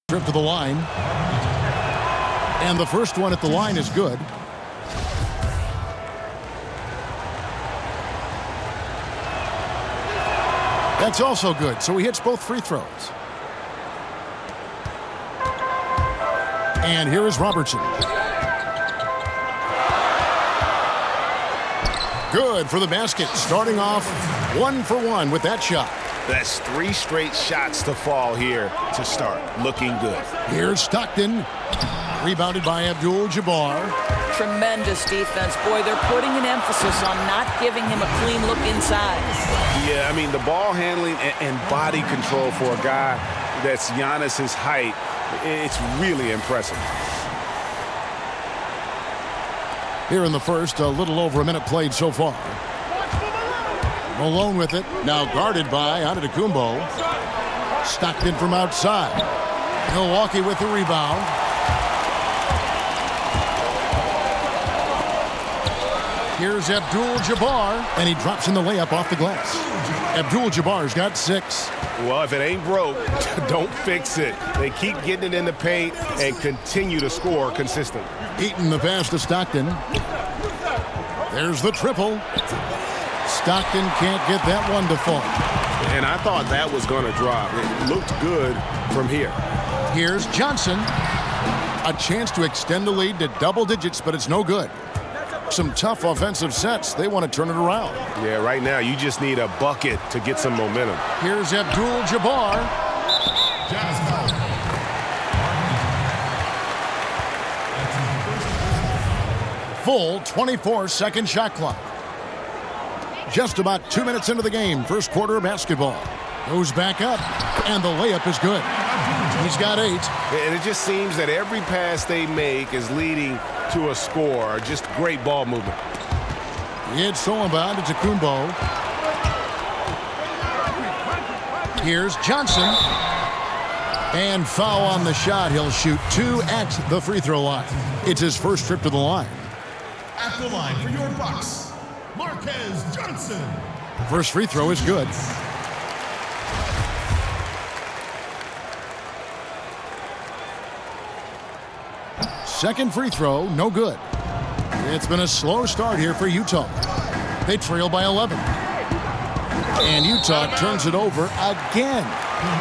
Trip to the line. And the first one at the line is good. That's also good, so he hits both free throws. And here is Robertson. Good for the basket, starting off 1 for 1 with that shot. That's 3 straight shots to fall here to start. Looking good. Here's Stockton. Rebounded by Abdul-Jabbar. Tremendous defense. Boy, they're putting an emphasis on not giving him a clean look inside. Yeah, I mean, the ball handling and body control for a guy that's Giannis's height, it's really impressive. Here in the first, a little over a minute played so far. Malone with it, now guarded by Antetokounmpo. Stockton from outside. Milwaukee with the rebound. Here's Abdul-Jabbar, and he drops in the layup off the glass. Abdul-Jabbar's got 6. Well, if it ain't broke, don't fix it. They keep getting it in the paint and continue to score consistently. Eaton the pass to Stockton. There's the triple. Stockton can't get that one to fall. And I thought that was going to drop. It looked good from here. Here's Johnson. A chance to extend the lead to double digits, but it's no good. Some tough offensive sets. They want to turn it around. Yeah, right now you just need a bucket to get some momentum. Here's Abdul-Jabbar. Full 24-second shot clock. Just about 2 minutes into the game, first quarter of basketball. Goes back up, and the layup is good. He's got 8. And it just seems that every pass they make is leading to a score. Just great ball movement. It's Soldados to Antetokounmpo. Here's Johnson. And foul on the shot. He'll shoot 2 at the free throw line. It's his first trip to the line. At the line for your Bucks, Marquez Johnson. First free throw is good. Second free throw, no good. It's been a slow start here for Utah. They trail by 11. And Utah turns it over again.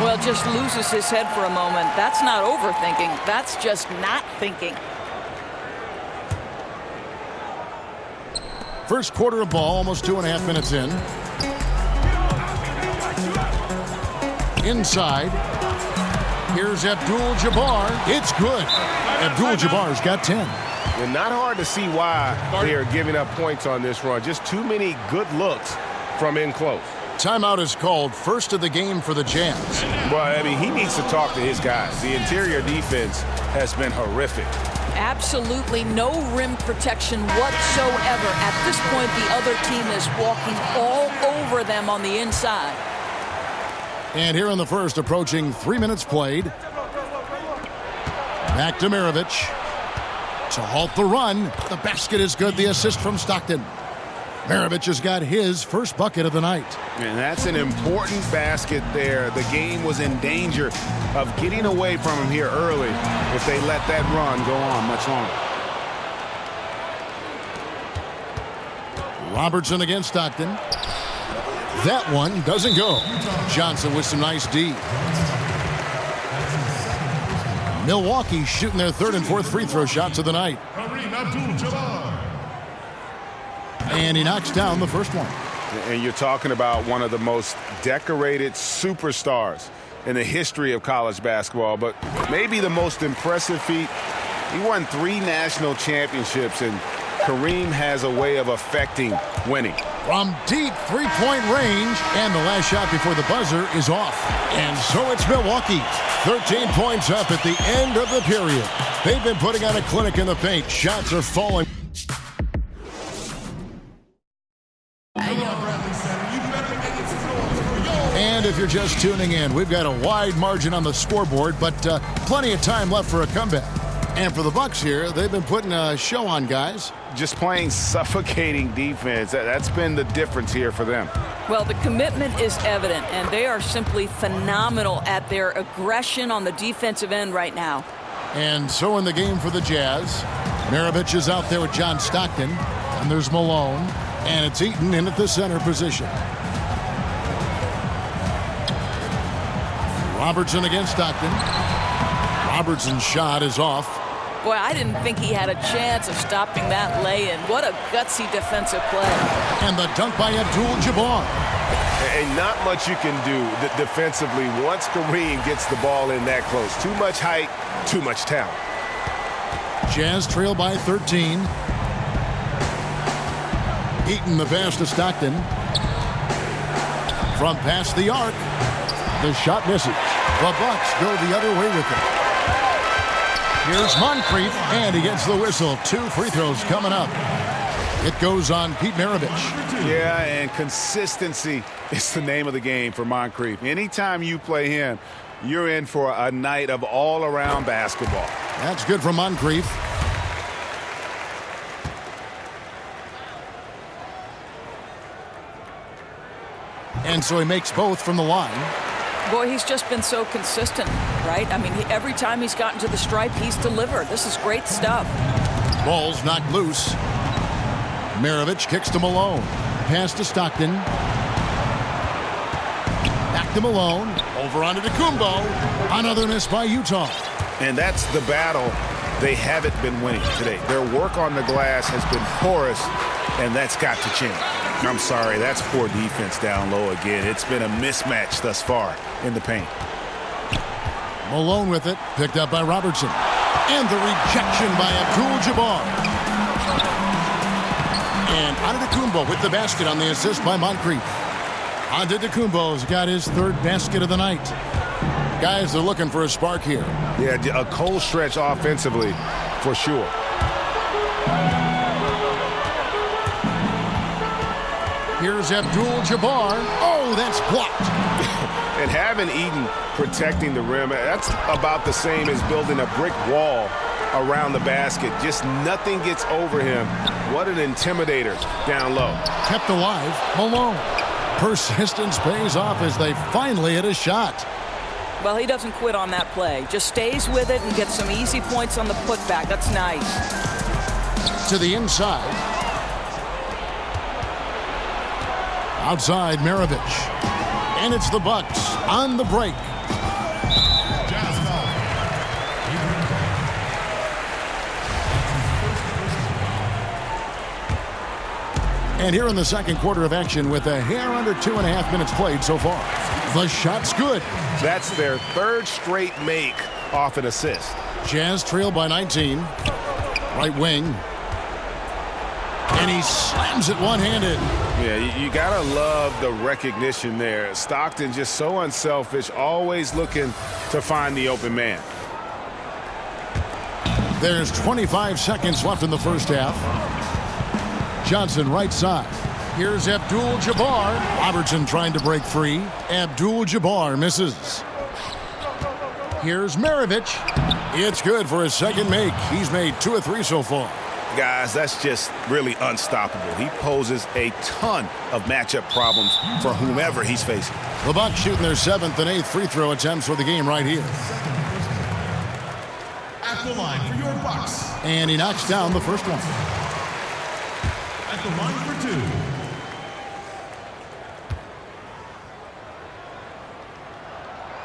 Well, just loses his head for a moment. That's not overthinking. That's just not thinking. First quarter of ball, almost 2.5 minutes in. Inside. Here's Abdul-Jabbar. It's good. Abdul-Jabbar's got 10. And not hard to see why they are giving up points on this run. Just too many good looks from in close. Timeout is called, first of the game for the Jazz. Well, I mean, he needs to talk to his guys. The interior defense has been horrific. Absolutely no rim protection whatsoever. At this point, the other team is walking all over them on the inside. And here in the first, approaching 3 minutes played. Back to Maravich. To halt the run. The basket is good. The assist from Stockton. Maravich has got his first bucket of the night. And that's an important basket there. The game was in danger of getting away from him here early if they let that run go on much longer. Robertson against Stockton. That one doesn't go. Johnson with some nice D. Milwaukee shooting their third and fourth free throw shots of the night. And he knocks down the first one. And you're talking about one of the most decorated superstars in the history of college basketball, but maybe the most impressive feat. He won 3 national championships, and Kareem has a way of affecting winning. From deep three-point range, and the last shot before the buzzer is off. And so it's Milwaukee. 13 points up at the end of the period. They've been putting on a clinic in the paint. Shots are falling. And if you're just tuning in, we've got a wide margin on the scoreboard, but plenty of time left for a comeback. And for the Bucks here, they've been putting a show on, guys. Just playing suffocating defense. That's been the difference here for them. Well, the commitment is evident, and they are simply phenomenal at their aggression on the defensive end right now. And so in the game for the Jazz, Maravich is out there with John Stockton, and there's Malone, and it's Eaton in at the center position. Robertson against Stockton. Robertson's shot is off. Boy, I didn't think he had a chance of stopping that lay-in. What a gutsy defensive play. And the dunk by Abdul-Jabbar. And not much you can do defensively once Kareem gets the ball in that close. Too much height, too much talent. Jazz trail by 13. Eaton the pass to Stockton. From past the arc. The shot misses. The Bucks go the other way with it. Here's Moncrief, and he gets the whistle. 2 free throws coming up. It goes on Pete Maravich. Yeah, and consistency is the name of the game for Moncrief. Anytime you play him, you're in for a night of all-around basketball. That's good from Moncrief. And so he makes both from the line. Boy, he's just been so consistent, right? I mean, every time he's gotten to the stripe, he's delivered. This is great stuff. Ball's knocked loose. Maravich kicks to Malone. Pass to Stockton. Back to Malone. Over onto Kumbo. Another miss by Utah. And that's the battle they haven't been winning today. Their work on the glass has been porous, and that's got to change. I'm sorry, that's poor defense down low again. It's been a mismatch thus far in the paint. Malone with it, picked up by Robertson. And the rejection by Abdul-Jabbar. And Antetokounmpo with the basket on the assist by Moncrief. Antetokounmpo's got his third basket of the night. Guys, they're looking for a spark here. Yeah, a cold stretch offensively for sure. Here's Abdul-Jabbar. Oh, that's blocked. And having Eaton protecting the rim, that's about the same as building a brick wall around the basket. Just nothing gets over him. What an intimidator down low. Kept alive, Malone. Persistence pays off as they finally hit a shot. Well, he doesn't quit on that play. Just stays with it and gets some easy points on the putback. That's nice. To the inside. Outside, Maravich. And it's the Bucks on the break. And here in the second quarter of action with a hair under 2.5 minutes played so far. The shot's good. That's their third straight make off an assist. Jazz trail by 19. Right wing. And he slams it one-handed. Yeah, you gotta love the recognition there. Stockton just so unselfish, always looking to find the open man. There's 25 seconds left in the first half. Johnson right side. Here's Abdul-Jabbar. Robertson trying to break free. Abdul-Jabbar misses. Here's Maravich. It's good for his second make. He's made 2 of 3 so far. Guys, that's just really unstoppable. He poses a ton of matchup problems for whomever he's facing. The Bucks shooting their 7th and 8th free throw attempts for the game right here. At the line for your Bucks. And he knocks down the first one. At the line for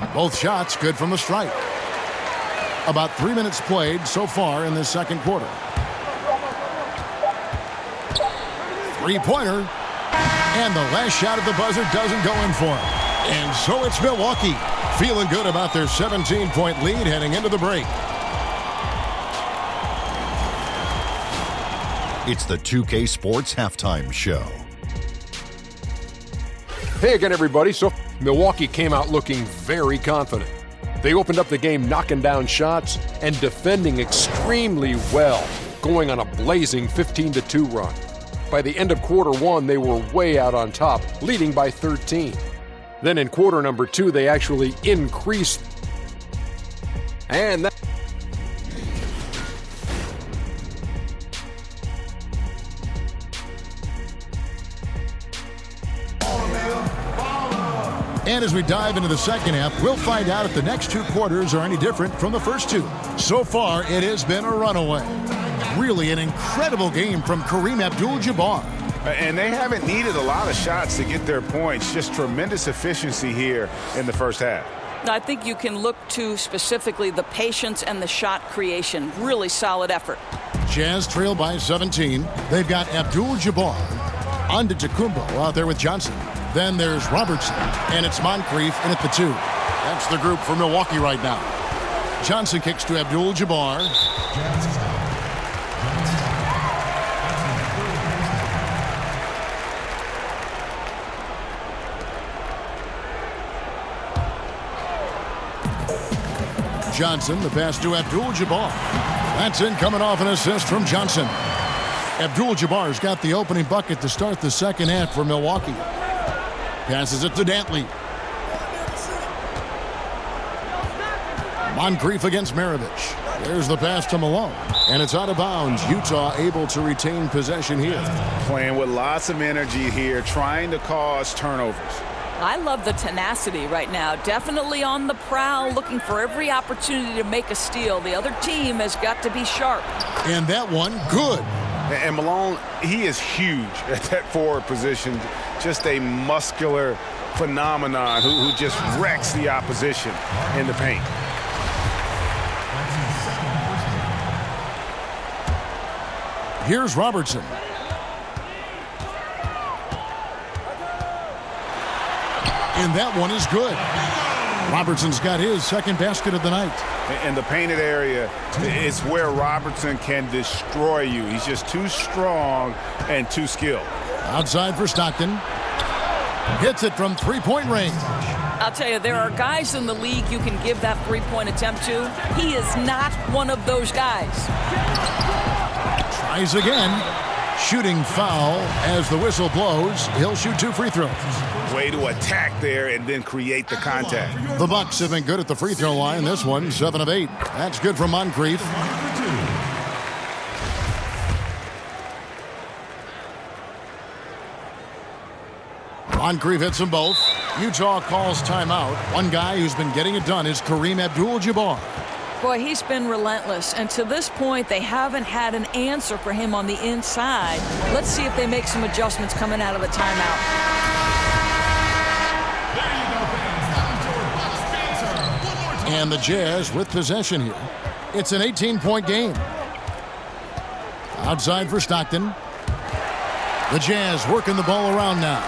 2. Both shots good from the stripe. About 3 minutes played so far in this second quarter. Three-pointer. And the last shot at the buzzer doesn't go in for him. And so it's Milwaukee feeling good about their 17-point lead heading into the break. It's the 2K Sports Halftime Show. Hey again, everybody. So Milwaukee came out looking very confident. They opened up the game knocking down shots and defending extremely well, going on a blazing 15-2 run. By the end of quarter one, they were way out on top, leading by 13. Then in quarter number 2, they actually increased. And that And as we dive into the second half, we'll find out if the next 2 quarters are any different from the first 2. So far, it has been a runaway. Really an incredible game from Kareem Abdul-Jabbar. And they haven't needed a lot of shots to get their points. Just tremendous efficiency here in the first half. I think you can look to specifically the patience and the shot creation. Really solid effort. Jazz trail by 17. They've got Abdul-Jabbar, Antetokounmpo out there with Johnson. Then there's Robertson, and it's Moncrief in at the 2. That's the group for Milwaukee right now. Johnson kicks to Abdul-Jabbar. Johnson, the pass to Abdul-Jabbar. That's in, coming off an assist from Johnson. Abdul-Jabbar's got the opening bucket to start the second half for Milwaukee. Passes it to Dantley. Moncrief against Maravich. There's the pass to Malone. And it's out of bounds. Utah able to retain possession here. Playing with lots of energy here, trying to cause turnovers. I love the tenacity right now. Definitely on the prowl, looking for every opportunity to make a steal. The other team has got to be sharp. And that one, good. And Malone, he is huge at that forward position. Just a muscular phenomenon who just wrecks the opposition in the paint. Here's Robertson. And that one is good. Robertson's got his second basket of the night. And the painted area is where Robertson can destroy you. He's just too strong and too skilled. Outside for Stockton. Hits it from three-point range. I'll tell you, there are guys in the league you can give that three-point attempt to. He is not one of those guys. Tries again. Shooting foul as the whistle blows. He'll shoot 2 free throws. Way to attack there and then create the contact. The Bucks have been good at the free throw line. This one, 7 of 8. That's good from Moncrief. Moncrief hits them both. Utah calls timeout. One guy who's been getting it done is Kareem Abdul-Jabbar. Boy, he's been relentless, and to this point, they haven't had an answer for him on the inside. Let's see if they make some adjustments coming out of the timeout. And the Jazz with possession here. It's an 18-point game. Outside for Stockton. The Jazz working the ball around now.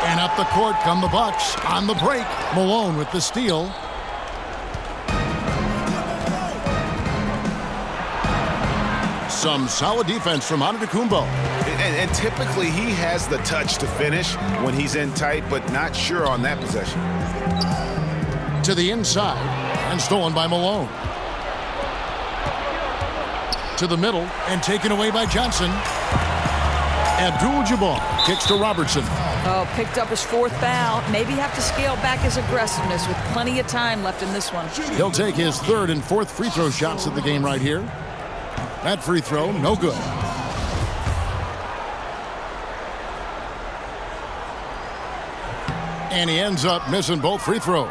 And up the court come the Bucks on the break. Malone with the steal. Some solid defense from Antetokounmpo. And typically he has the touch to finish when he's in tight, but not sure on that possession. To the inside and stolen by Malone. To the middle and taken away by Johnson. Abdul-Jabbar kicks to Robertson. Oh, picked up his 4th foul. Maybe have to scale back his aggressiveness with plenty of time left in this one. He'll take his 3rd and 4th free throw shots of the game right here. That free throw, no good. And he ends up missing both free throws.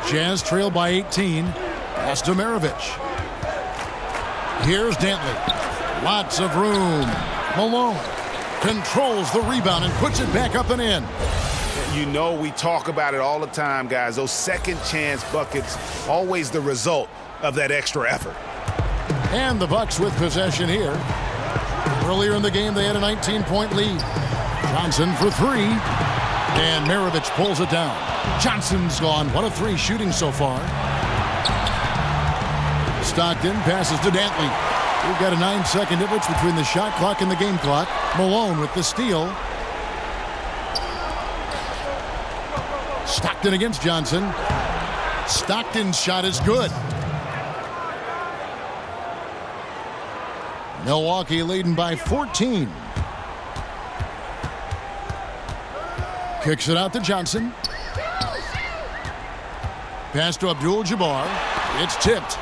Jazz trail by 18. Pass to Maravich. Here's Dantley. Lots of room. Malone controls the rebound and puts it back up and in. You know, we talk about it all the time, guys. Those second chance buckets, always the result of that extra effort. And the Bucks with possession here. Earlier in the game, they had a 19-point lead. Johnson for three. And Maravich pulls it down. Johnson's gone 1 of 3 shooting so far. Stockton passes to Dantley. We've got a 9-second difference between the shot clock and the game clock. Malone with the steal. Stockton against Johnson. Stockton's shot is good. Milwaukee leading by 14. Kicks it out to Johnson. Pass to Abdul-Jabbar. It's tipped.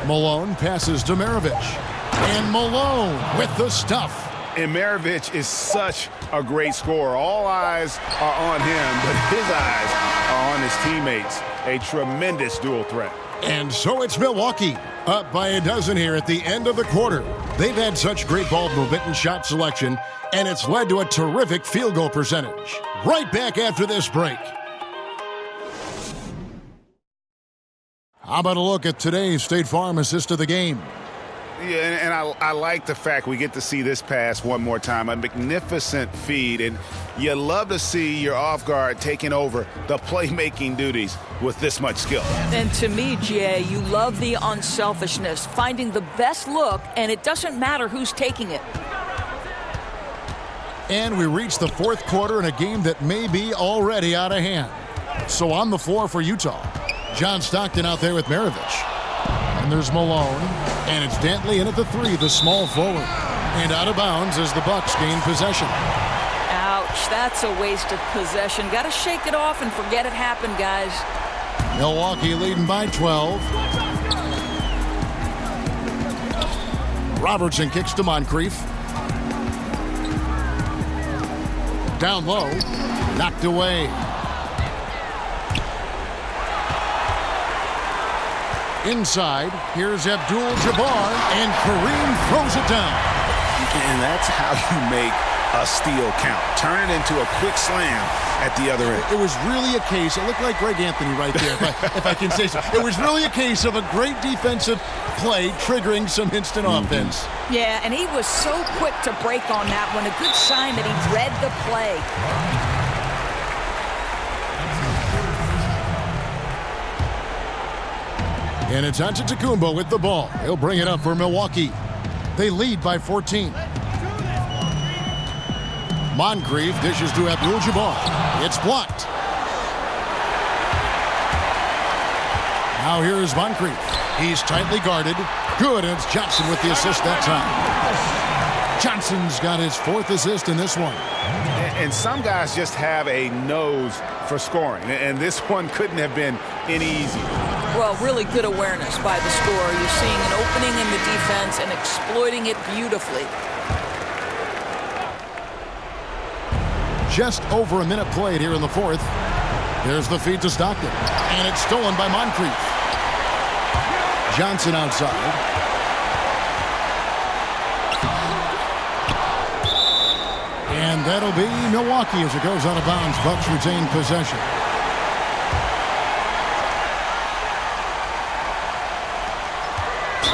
Malone passes to Maravich. And Malone with the stuff. And Maravich is such a great scorer. All eyes are on him, but his eyes are on his teammates. A tremendous dual threat. And so it's Milwaukee, up by a dozen here at the end of the quarter. They've had such great ball movement and shot selection, and it's led to a terrific field goal percentage. Right back after this break. How about a look at today's State Farm assist of the game? Yeah, and I like the fact we get to see this pass one more time. A magnificent feed, and you love to see your off guard taking over the playmaking duties with this much skill. And to me, Jay, you love the unselfishness, finding the best look, and it doesn't matter who's taking it. And we reach the fourth quarter in a game that may be already out of hand. So on the floor for Utah, John Stockton out there with Maravich. And there's Malone, and it's Dantley in at the 3, the small forward. And out of bounds as the Bucks gain possession. Ouch, that's a waste of possession. Got to shake it off and forget it happened, guys. Milwaukee leading by 12. Robertson kicks to Moncrief. Down low, knocked away. Inside, here's Abdul-Jabbar, and Kareem throws it down. And that's how you make a steal count. Turn it into a quick slam at the other end. It was really a case, it looked like Greg Anthony right there, if I can say so. It was really a case of a great defensive play triggering some instant offense. Yeah, and he was so quick to break on that one. A good sign that he read the play. And it's Antetokounmpo with the ball. He'll bring it up for Milwaukee. They lead by 14. Moncrief dishes to Abdul-Jabbar. It's blocked. Now here is Moncrief. He's tightly guarded. Good, and it's Johnson with the assist that time. Johnson's got his 4th assist in this one. And some guys just have a nose for scoring, and this one couldn't have been any easier. Well, really good awareness by the scorer. You're seeing an opening in the defense and exploiting it beautifully. Just over a minute played here in the 4th. There's the feed to Stockton, and it's stolen by Moncrief. Johnson outside. And that'll be Milwaukee as it goes out of bounds. Bucks retain possession.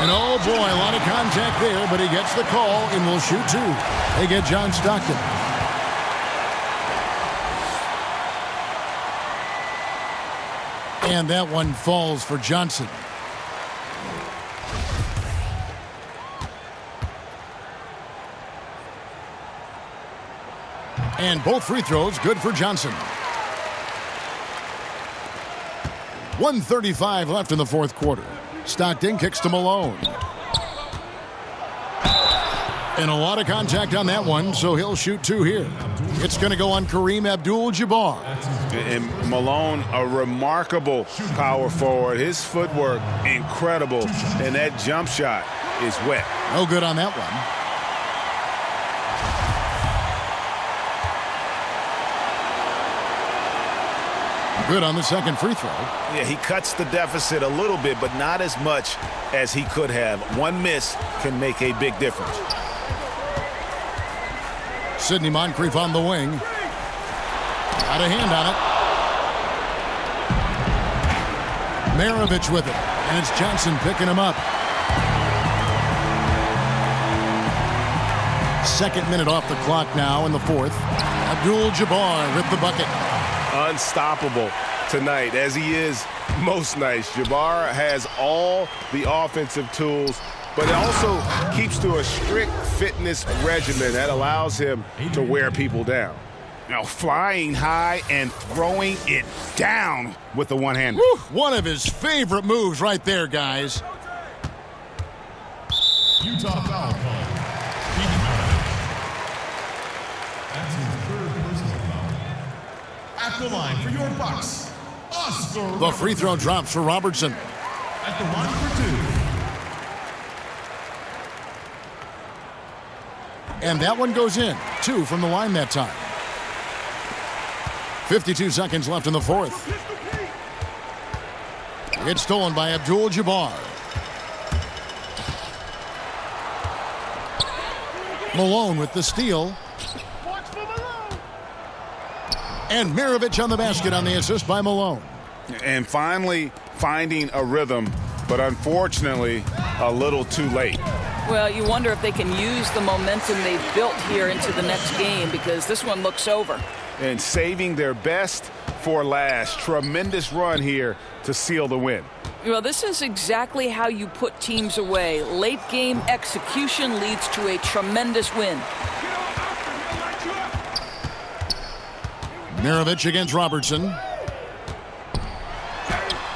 And oh boy, a lot of contact there, but he gets the call and will shoot 2. They get John Stockton. And that one falls for Johnson. And both free throws good for Johnson. 1:35 left in the 4th quarter. Stockton kicks to Malone. And a lot of contact on that one, so he'll shoot 2 here. It's going to go on Kareem Abdul-Jabbar. And Malone, a remarkable power forward. His footwork, incredible. And that jump shot is wet. No good on that one. Good on the second free throw. Yeah, he cuts the deficit a little bit, but not as much as he could have. One miss can make a big difference. Sidney Moncrief on the wing. Got a hand on it. Maravich with it. And it's Johnson picking him up. Second minute off the clock now in the fourth. Abdul-Jabbar with the bucket. Unstoppable tonight, as he is most nights. Jabbar has all the offensive tools, but it also keeps to a strict fitness regimen that allows him to wear people down. Now flying high and throwing it down with the one-hander. One of his favorite moves right there, guys. Utah foul call. That's his third personal foul. At the line for your Bucks, Oscar. The free throw drops for Robertson. At the line for two. And that one goes in. 2 from the line that time. 52 seconds left in the fourth. It's stolen by Abdul-Jabbar. Malone with the steal. And Maravich on the basket on the assist by Malone. And finally finding a rhythm, but unfortunately a little too late. Well, you wonder if they can use the momentum they've built here into the next game, because this one looks over. And saving their best for last. Tremendous run here to seal the win. Well, this is exactly how you put teams away. Late game execution leads to a tremendous win. Maravich against Robertson.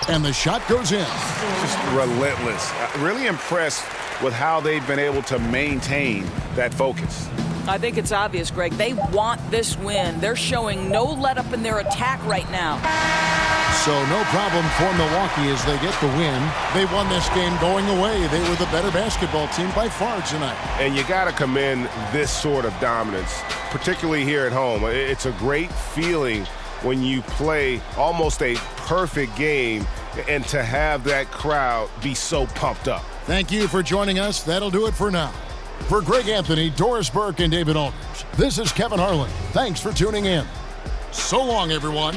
And the shot goes in. Just relentless. Really impressed with how they've been able to maintain that focus. I think it's obvious, Greg. They want this win. They're showing no let-up in their attack right now. So no problem for Milwaukee as they get the win. They won this game going away. They were the better basketball team by far tonight. And you got to commend this sort of dominance, particularly here at home. It's a great feeling when you play almost a perfect game and to have that crowd be so pumped up. Thank you for joining us. That'll do it for now. For Greg Anthony, Doris Burke, and David Alders, this is Kevin Harlan. Thanks for tuning in. So long, everyone.